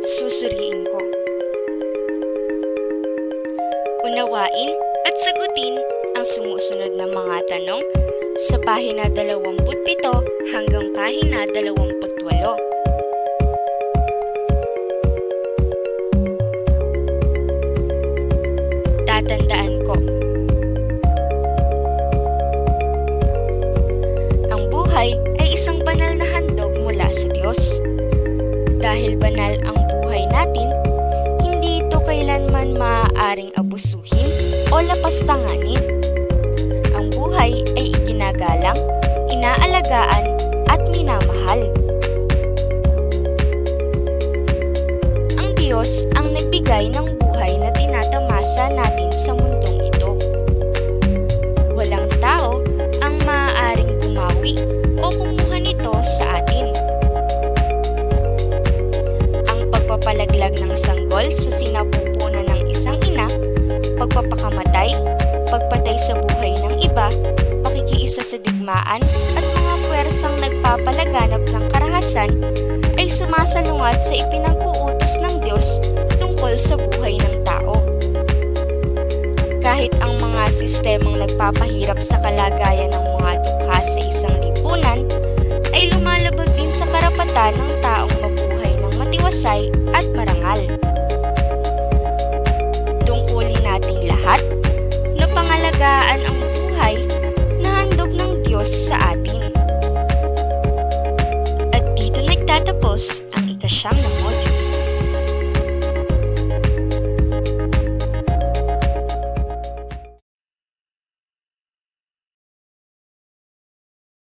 susuriin ko. Unawain at sagutin ang sumusunod na mga tanong sa pahina 27 hanggang pahina 28. Tatandaan ko. Ang buhay ay isang banal na handog mula sa Diyos. Dahil banal ang buhay natin, hindi ito kailanman maaaring abusuhin o lapastanganin. Ang buhay ay iginagalang, inaalagaan at minamahal. Ang Diyos ang nagbigay ng buhay na tinatamasa natin sa mundong ito. Walang tao ang maaaring bumawi o kumuha nito sa atin. Pagpapalaglag ng sanggol sa sinapupunan ng isang ina, pagpapakamatay, pagpatay sa buhay ng iba, pakikiisa sa digmaan at mga puwersang nagpapalaganap ng karahasan ay sumasalungat sa ipinag-uutos ng Diyos tungkol sa buhay ng tao. Kahit ang mga sistemang nagpapahirap sa kalagayan ng mga dukha sa isang lipunan ay lumalabag din sa karapatan ng taong mabuhay ng matiwasay at marangal. Tungkulin nating lahat na pangalagaan ang buhay na handog ng Diyos sa atin. At dito nagtatapos ang ika-9